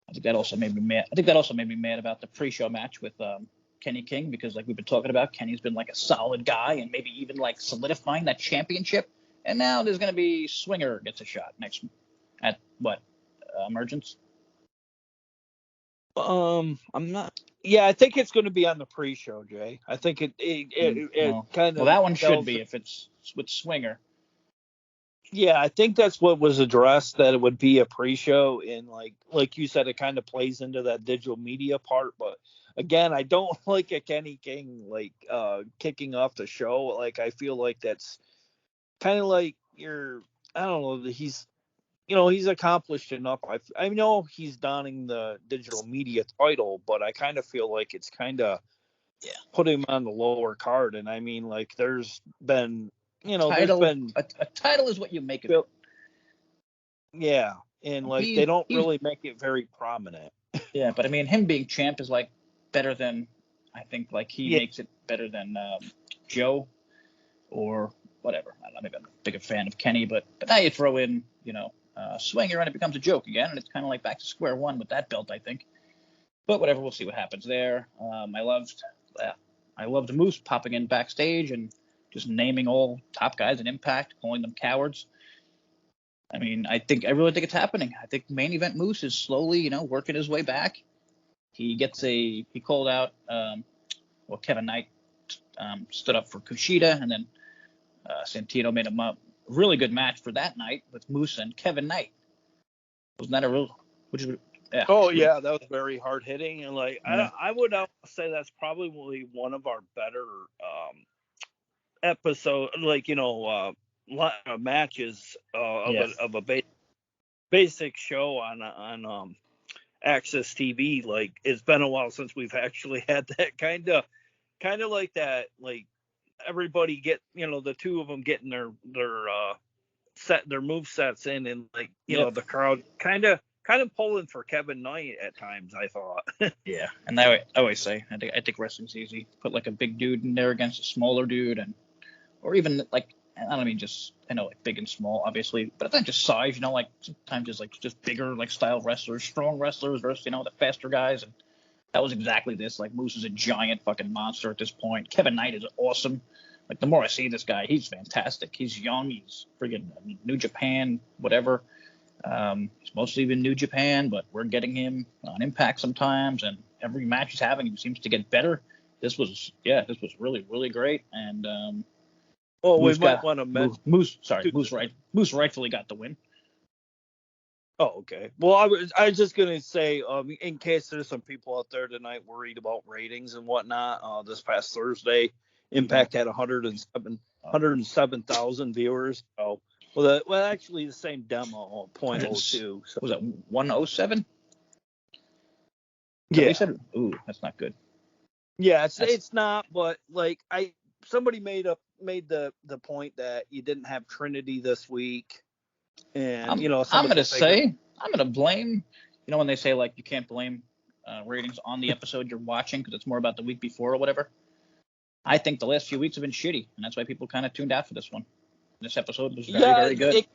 S1: I think that also made me mad. I think that also made me mad about the pre-show match with Kenny King, because like we've been talking about, Kenny's been like a solid guy and maybe even like solidifying that championship. And now there's going to be Swinger gets a shot next at what Emergence.
S2: I'm not. Yeah, I think it's going to be on the pre-show, Jay. I think it
S1: Well,
S2: kind
S1: well,
S2: of
S1: that one should
S2: delves.
S1: be if it's with Swinger.
S2: Yeah, I think that's what was addressed, that it would be a pre-show, and like you said, it kind of plays into that digital media part. But again, I don't like a Kenny King kicking off the show. Like I feel like that's kind of like I don't know, he's accomplished enough. I know he's donning the digital media title, but I kind of feel like it's kind of
S1: Yeah.
S2: put him on the lower card. And I mean, like there's been there's
S1: Title
S2: been
S1: a title is what you make of it.
S2: yeah, and like they
S1: He's
S2: don't
S1: he's
S2: really make it very prominent.
S1: Yeah, but I mean, him being champ is like better than, I think, like he
S2: Yeah,
S1: makes it better than Joe or whatever. I don't know, maybe I'm a bigger fan of Kenny, but now you throw in, Swinger and it becomes a joke again, and it's kind of like back to square one with that belt, I think. But whatever, we'll see what happens there. I loved Moose popping in backstage and just naming all top guys in Impact, calling them cowards. I mean, I really think it's happening. I think main event Moose is slowly, working his way back. He called out, Kevin Knight stood up for Kushida, and then Santino made a really good match for that night with Moose and Kevin Knight. Wasn't that a real, which is, yeah.
S2: oh yeah, that was very hard hitting, and like
S1: Yeah.
S2: I would say that's probably one of our better episode, matches
S1: Yeah.
S2: of a basic show on Access TV. Like it's been a while since we've actually had that kind of like that, like everybody get the two of them getting their move sets in, and like
S1: Yep.
S2: the crowd kind of pulling for Kevin Knight at times, I thought.
S1: Yeah. And I always say, I think wrestling's easy. Put like a big dude in there against a smaller dude, or even like, I don't mean just, I know like big and small, obviously, but it's not just size, like sometimes it's like just bigger, like style wrestlers, strong wrestlers versus, the faster guys. And that was exactly this. Like Moose is a giant fucking monster at this point. Kevin Knight is awesome. Like the more I see this guy, he's fantastic. He's young. He's friggin' New Japan, whatever. He's mostly been New Japan, but we're getting him on Impact sometimes, and every match he's having, he seems to get better. This was really, really great. And
S2: Well, we
S1: Moose
S2: might
S1: got
S2: want to mention.
S1: Moose rightfully got the win.
S2: Oh, okay. Well, I was just gonna say, in case there's some people out there tonight worried about ratings and whatnot, this past Thursday, Impact had 107,000 viewers. So, actually the same demo, .02. So
S1: Was that 107? Is that what
S2: Yeah.
S1: you said? Ooh, that's not good.
S2: Yeah,
S1: That's
S2: it's not, but like somebody made the point that you didn't have Trinity this week, and
S1: I'm
S2: somebody
S1: gonna
S2: was making.
S1: say I'm gonna blame. When they say like you can't blame ratings on the episode you're watching because it's more about the week before or whatever. I think the last few weeks have been shitty, and that's why people kind of tuned out for this one. This episode was very,
S2: Yeah,
S1: very good.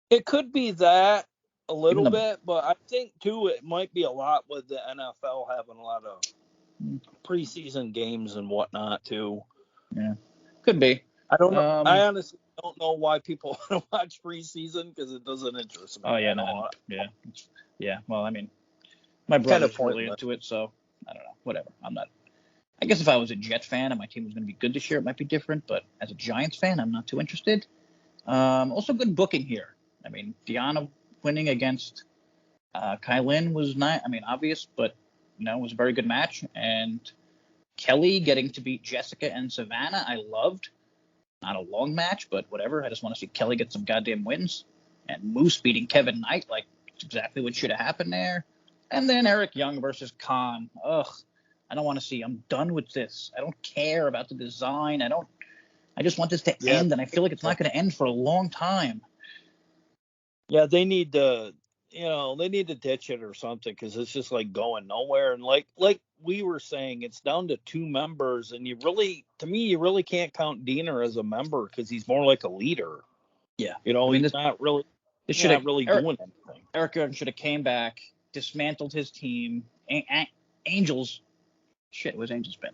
S2: it could be that a
S1: Even
S2: little
S1: the
S2: bit, but I think too it might be a lot with the NFL having a lot of preseason games and whatnot too.
S1: yeah, could be.
S2: I don't know. I
S1: Um,
S2: honestly don't know why people want to watch preseason because it doesn't interest me
S1: oh yeah,
S2: at
S1: no,
S2: all.
S1: yeah, yeah. Well, I mean, my
S2: Kind of
S1: brother's really
S2: pointless.
S1: into it, so I don't know. Whatever. I'm not. I guess if I was a Jets fan and my team was going to be good this year, it might be different. But as a Giants fan, I'm not too interested. Also, good booking here. I mean, Deanna winning against Kai Lynn was not. I mean, obvious, but it was a very good match. And Kelly getting to beat Jessica and Savannah, I loved. Not a long match, but whatever. I just want to see Kelly get some goddamn wins. And Moose beating Kevin Knight, like, it's exactly what should have happened there. And then Eric Young versus Khan. Ugh. I don't want to see. I'm done with this. I don't care about the design. I just want this to
S2: Yeah,
S1: end, and I feel like it's not going to end for a long time.
S2: yeah, they need to, they need to ditch it or something because it's just like going nowhere. And like we were saying, it's down to 2 members, and to me, you really can't count Diener as a member because he's more like a leader.
S1: Yeah. I mean,
S2: He's not really,
S1: this should have
S2: doing anything.
S1: Eric Young should have came back, dismantled his team. Angels, shit, where's Angels been?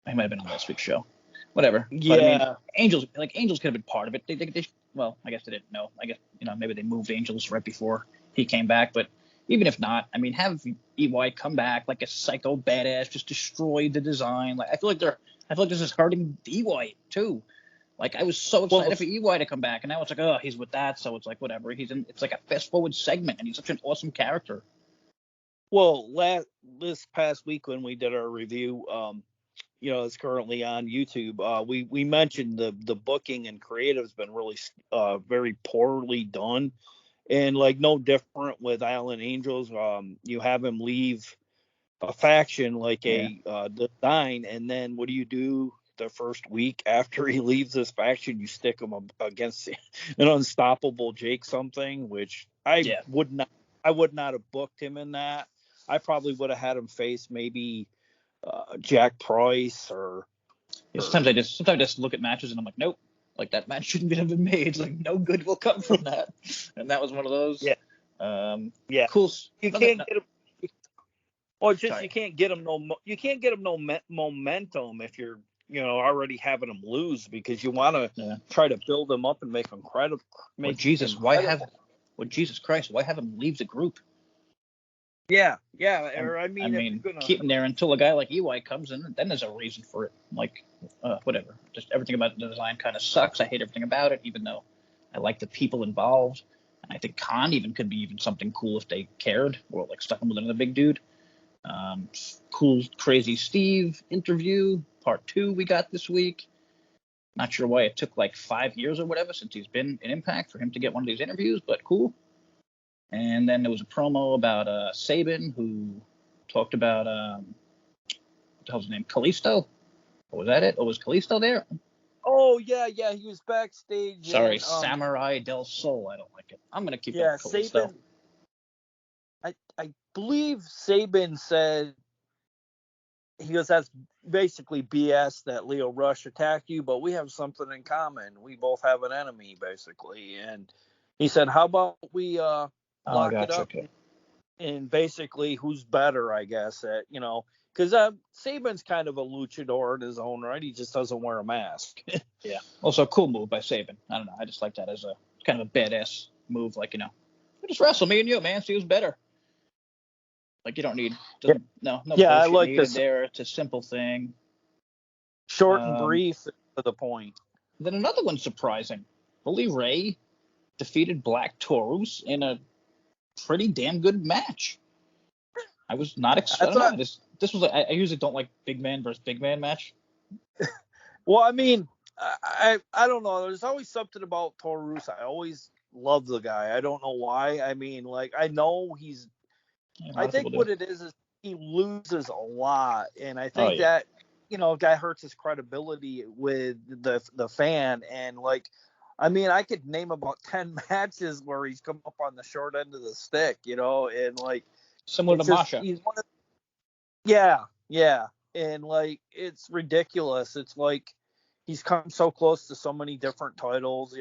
S1: He might have been on last week's show. Whatever. But I mean,
S2: Yeah.
S1: Angels could have been part of it. They well, I guess they didn't know. I guess maybe they moved Angels right before he came back. But even if not, I mean, have EY come back like a psycho badass, just destroy the design. Like I feel like this is hurting EY too. Like I was so excited for EY to come back, and now it's like, oh, he's with that, so it's like whatever. It's like a fast forward segment, and he's such an awesome character.
S2: Well, this past week when we did our review, it's currently on YouTube. We mentioned the booking and creative has been really very poorly done, and like no different with Island Angels. You have him leave a faction like a design, and then what do you do the first week after he leaves this faction? You stick him against an unstoppable Jake something, which I would not have booked him in that. I probably would have had him face maybe Jack Price or.
S1: Sometimes I just look at matches and I'm like, nope, like that match shouldn't have been made. Like no good will come from that. And that was one of those.
S2: Yeah. Yeah.
S1: Cool.
S2: You can't get him. Or just
S1: Sorry.
S2: you can't get him no momentum if you're already having him lose because you want to try to build him up and make him credible.
S1: Jesus Christ, why have him leave the group?
S2: Yeah. Or
S1: I mean, keep him there until a guy like EY comes in. Then there's a reason for it. Like, whatever. Just everything about the design kind of sucks. I hate everything about it, even though I like the people involved. And I think Khan could be something cool if they cared, or like stuck him with another big dude. Cool, crazy Steve interview part 2 we got this week. Not sure why it took like 5 years or whatever since he's been in Impact for him to get one of these interviews, but cool. And then there was a promo about Sabin who talked about what the hell's his name? Kalisto? Or was that it? Or was Kalisto there?
S2: Oh yeah, he was backstage.
S1: Sorry, Samurai del Sol. I don't like it. I'm gonna keep it Kalisto.
S2: Sabin. I believe Sabin said he goes, that's basically BS that Leo Rush attacked you, but we have something in common. We both have an enemy, basically. And he said, how about we lock it up and basically who's better, I guess, at, because Sabin's kind of a luchador in his own right. He just doesn't wear a mask.
S1: Yeah. Also, a cool move by Sabin. I don't know. I just like that as a kind of a badass move. Like, just wrestle me and you, man. See who's better. Like, you don't need no bullshit I like needed this. There. It's a simple thing.
S2: Short and brief to the point.
S1: Then another one surprising. Bully Ray defeated Black Taurus in a pretty damn good match. I was not expecting this was I usually don't like big man versus big man match.
S2: Well, I mean, I don't know. There's always something about Taurus. I always love the guy. I don't know why. I mean, like I know he's. I think what it is he loses a lot, and I
S1: Oh
S2: think
S1: yeah.
S2: that that hurts his credibility with the fan. And like, I mean, I could name about 10 matches where he's come up on the short end of the stick, and like
S1: Similar to
S2: it's just
S1: Masha.
S2: yeah, and like it's ridiculous. It's like he's come so close to so many different titles,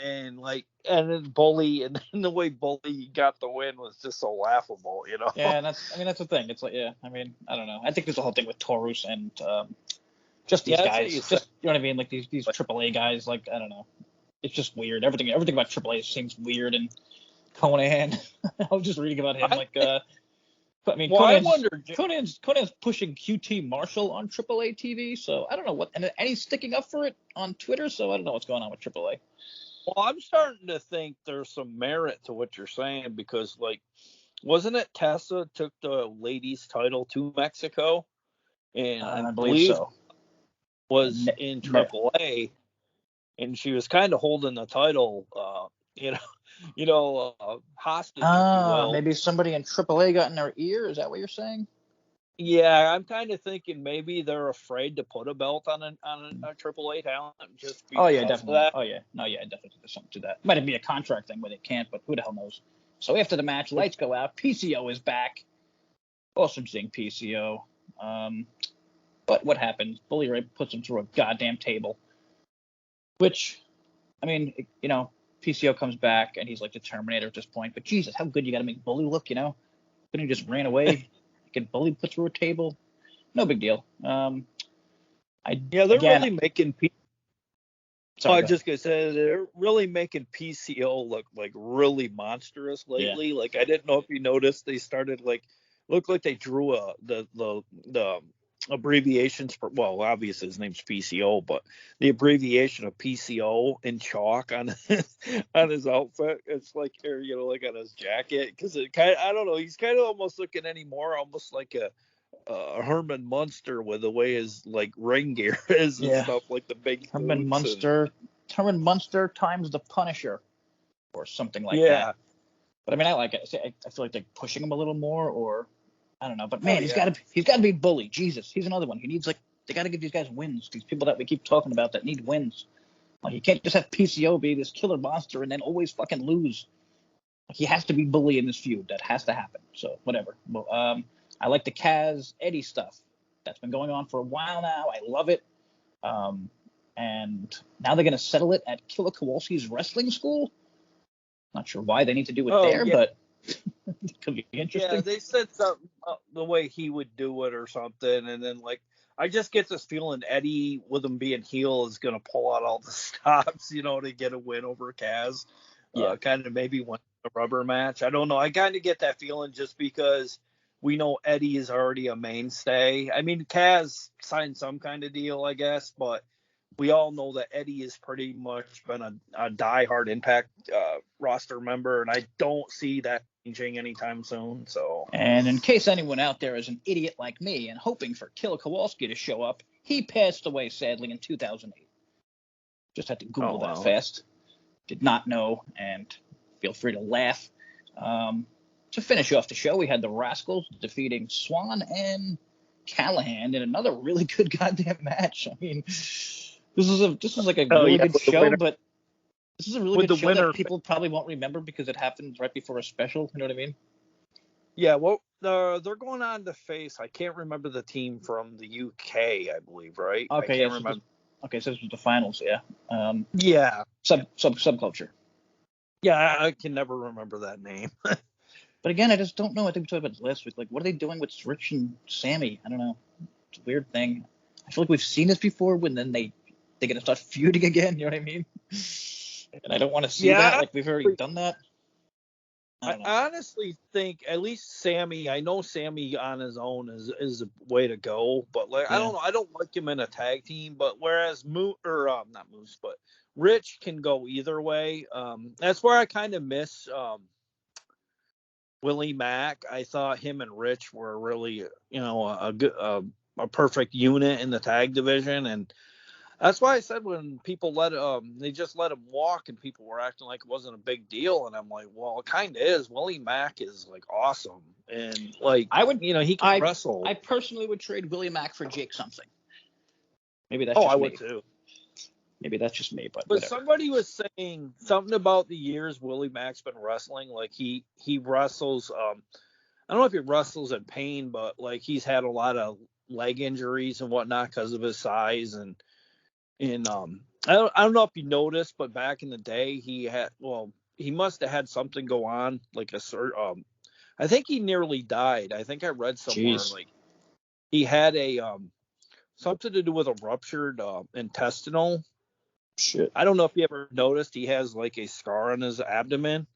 S2: and like and then Bully and then the way Bully got the win was just so laughable.
S1: Yeah, and that's the thing. It's like, yeah, I mean, I don't know. I think there's a whole thing with Taurus and just these
S2: Yeah, that's what
S1: guys.
S2: you
S1: Just
S2: said.
S1: you know what I mean? Like these AAA guys. Like I don't know. It's just weird. Everything about AAA seems weird. And Conan, I was just reading about him.
S2: I
S1: Like,
S2: think,
S1: I mean,
S2: well, I wonder.
S1: Conan's pushing QT Marshall on AAA TV. So I don't know what, and he's sticking up for it on Twitter. So I don't know what's going on with AAA.
S2: Well, I'm starting to think there's some merit to what you're saying because, like, wasn't it Tessa took the ladies' title to Mexico, and I
S1: I believe
S2: believe
S1: so.
S2: was in AAA, and she was kind of holding the title, hostage, if you will.
S1: Maybe somebody in AAA got in their ear. Is that what you're saying?
S2: Yeah, I'm kind of thinking maybe they're afraid to put a belt on a AAA talent just
S1: Oh yeah,
S2: because of
S1: definitely.
S2: that.
S1: Oh yeah, no, yeah, definitely. There's something to that. Might be a contract thing where they can't, but who the hell knows? So after the match, lights go out. PCO is back. Awesome seeing PCO. But what happens? Bully Ray puts him through a goddamn table. Which, I mean, PCO comes back and he's like the Terminator at this point. But Jesus, how good you got to make Bully look, Couldn't he just ran away? Get Bully put through a table. No big deal.
S2: Yeah, they're really making.
S1: Sorry,
S2: I was just gonna say they're really making PCO look like really monstrous
S1: yeah.
S2: lately. Like I didn't know if you noticed they started looked like they drew the abbreviations for, well, obviously his name's PCO, but the abbreviation of PCO in chalk on on his outfit. It's like, or like on his jacket, because it kind of, I don't know, he's kind of almost looking anymore almost like a Herman Munster with the way his like ring gear is and stuff, like the big
S1: Herman
S2: boots
S1: Munster times the Punisher or something like
S2: yeah.
S1: that. But I mean, I like it. I feel like they're pushing him a little more, or I don't know. But man, he's got to be Bully. Jesus, he's another one. He needs they got to give these guys wins. These people that we keep talking about that need wins. Like you can't just have PCO be this killer monster and then always fucking lose. Like, he has to be Bully in this feud. That has to happen. So whatever. Well, I like the Kaz Eddie stuff. That's been going on for a while now. I love it. And now they're going to settle it at Killer Kowalski's wrestling school. Not sure why they need to do it there, but it could be interesting.
S2: Yeah, they said something the way he would do it or something, and then like I just get this feeling Eddie, with him being heel, is gonna pull out all the stops, to get a win over Kaz. Yeah, kind of maybe win a rubber match. I don't know. I kind of get that feeling just because we know Eddie is already a mainstay. I mean, Kaz signed some kind of deal, I guess, but we all know that Eddie has pretty much been a diehard Impact roster member, and I don't see that changing anytime soon. So,
S1: and in case anyone out there is an idiot like me and hoping for Killer Kowalski to show up, he passed away sadly in 2008. Just had to Google that fast. Did not know, and feel free to laugh. To finish off the show, we had the Rascals defeating Swan and Callahan in another really good goddamn match. I mean, this is like a really good show, but this is a really good show that people probably won't remember because it happens right before a special. You know what I mean?
S2: Yeah, well, they're going on to face, I can't remember the team from the UK, I believe, right?
S1: Okay,
S2: I can't remember.
S1: So this was the finals, yeah.
S2: Yeah.
S1: Subculture.
S2: Yeah, I can never remember that name.
S1: But again, I just don't know. I think we talked about this last week. Like, what are they doing with Rich and Sammy? I don't know. It's a weird thing. I feel like we've seen this before when then they're going to start feuding again. You know what I mean? And I don't want to see that. Like, we've already done that.
S2: I honestly think at least Sammy, I know Sammy on his own is a way to go, but like I don't know, I don't like him in a tag team, but whereas not Moose, but Rich can go either way. That's where I kind of miss Willie Mack. I thought him and Rich were really, a good a perfect unit in the tag division, and That's why I said when people they just let him walk and people were acting like it wasn't a big deal, and I'm like, well, it kind of is. Willie Mack is like awesome, and like
S1: I would,
S2: he can wrestle.
S1: I personally would trade Willie Mack for Jake something. Maybe that's
S2: Oh,
S1: just
S2: I
S1: me.
S2: would too.
S1: Maybe that's just me, but whatever.
S2: Somebody was saying something about the years Willie Mack's been wrestling. Like he wrestles. I don't know if he wrestles in pain, but like he's had a lot of leg injuries and whatnot because of his size and I don't know if you noticed, but back in the day he must have had something go on like I think he nearly died. I think I read somewhere
S1: Jeez.
S2: like he had a something to do with a ruptured intestinal.
S1: Shit.
S2: I don't know if you ever noticed he has like a scar on his abdomen.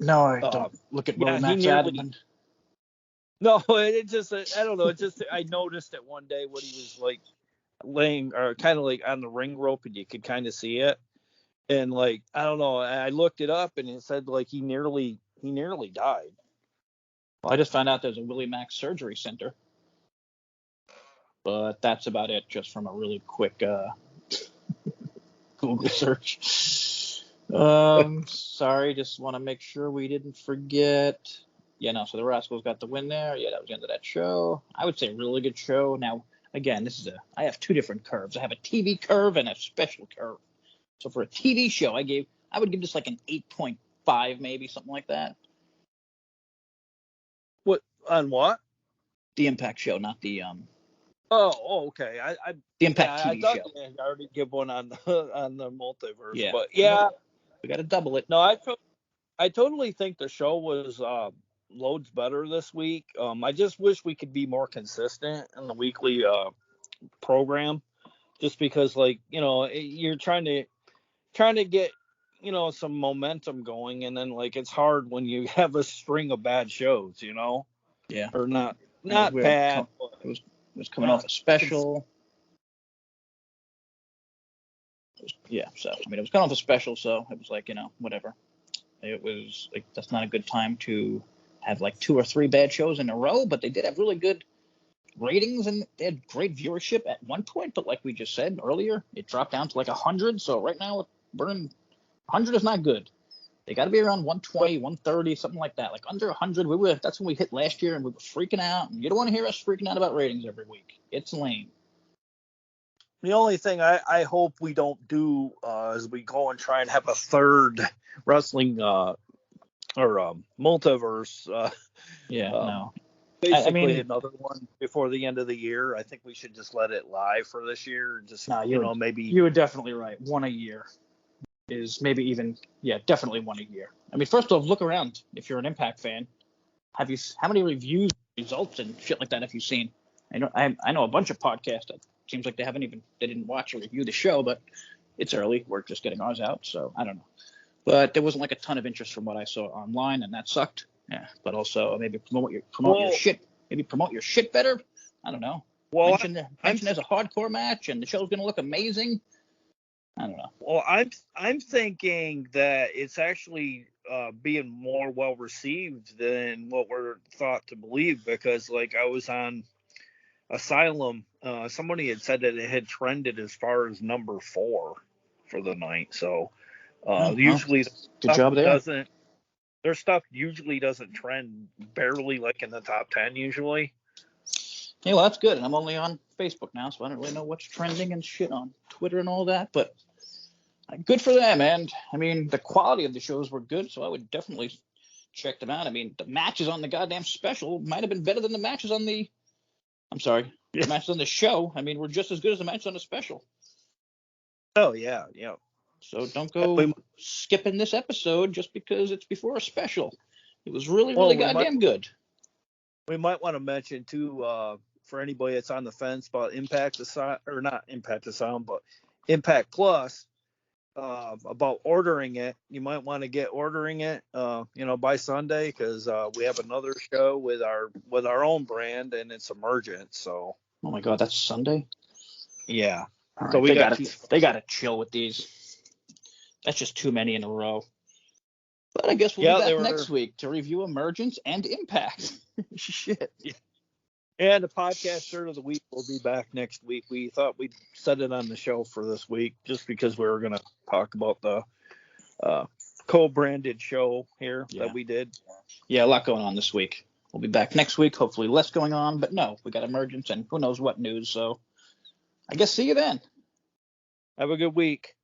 S1: No, I don't look at Willie Mack's abdomen.
S2: No, it just I don't know. It just I noticed it one day when he was like laying or kind of like on the ring rope and you could kind of see it. And like I don't know, I looked it up and it said like he nearly died.
S1: Well, I just found out there's a Willie Mack surgery center, but that's about it. Just from a really quick Google search. Sorry, just want to make sure we didn't forget. Yeah, no, so the Rascals got the win there. Yeah, that was the end of that show. I would say really good show. Now, again, I have two different curves. I have a TV curve and a special curve. So for a TV show, I would give this like an 8.5, maybe something like that.
S2: What on what?
S1: The Impact show, not the
S2: Oh, okay.
S1: the Impact TV
S2: I thought
S1: show.
S2: I already give one on the multiverse,
S1: Yeah,
S2: but yeah,
S1: we got to double it.
S2: no, I totally think the show was loads better this week. I just wish we could be more consistent in the weekly program, just because like you're trying to get some momentum going, and then like it's hard when you have a string of bad shows,
S1: Yeah,
S2: or not
S1: weird.
S2: bad.
S1: It was coming off a special. Yeah, so I mean, it was coming off a special, so it was like whatever. It was like that's not a good time to have like 2 or 3 bad shows in a row, but they did have really good ratings and they had great viewership at one point. But like we just said earlier, it dropped down to like 100. So right now we're in 100 is not good. They got to be around 120, 130, something like that. Like under 100, that's when we hit last year, and we were freaking out. And you don't want to hear us freaking out about ratings every week. It's lame.
S2: The only thing I hope we don't do is we go and try and have a third wrestling or multiverse.
S1: No.
S2: Basically,
S1: I mean,
S2: another one before the end of the year. I think we should just let it live for this year. Just maybe
S1: you were definitely right. One a year is maybe even definitely one a year. I mean, first off, look around. If you're an Impact fan, how many reviews, results, and shit like that have you seen? I know a bunch of podcasts that seems like they didn't watch or review the show, but it's early. We're just getting ours out, so I don't know. But there wasn't like a ton of interest from what I saw online, and that sucked. Yeah, but also maybe promote your shit. Maybe promote your shit better. I don't know.
S2: Well,
S1: mention there's a hardcore match and the show's gonna look amazing. I don't know.
S2: Well, I'm thinking that it's actually being more well received than what we're thought to believe, because like I was on Asylum, somebody had said that it had trended as far as number 4 for the night. So usually
S1: good job there.
S2: Their stuff usually doesn't trend barely like in the top 10 usually.
S1: Yeah, well, that's good. And I'm only on Facebook now, so I don't really know what's trending and shit on Twitter and all that. But good for them. And I mean, the quality of the shows were good, so I would definitely check them out. I mean, the matches on the goddamn special might have been better than the matches on the. I'm sorry, the matches on the show. I mean, were just as good as the matches on the special.
S2: Oh yeah.
S1: So don't go skipping this episode just because it's before a special. It was really goddamn good.
S2: We might want to mention too, for anybody that's on the fence about Impact Asylum, or not Impact Asylum, but Impact Plus, about ordering it. You might want to get ordering it, by Sunday, because we have another show with our own brand, and it's Emergent. So.
S1: Oh my God, that's Sunday.
S2: Yeah.
S1: All right, so they gotta chill with these. That's just too many in a row. But I guess we'll be back next week to review Emergence and Impact. Shit.
S2: And the podcast shirt of the week will be back next week. We thought we'd set it on the show for this week just because we were going to talk about the co-branded show here that we did.
S1: Yeah, a lot going on this week. We'll be back next week. Hopefully less going on, but no, we got emergence and who knows what news. So I guess see you then.
S2: Have a good week.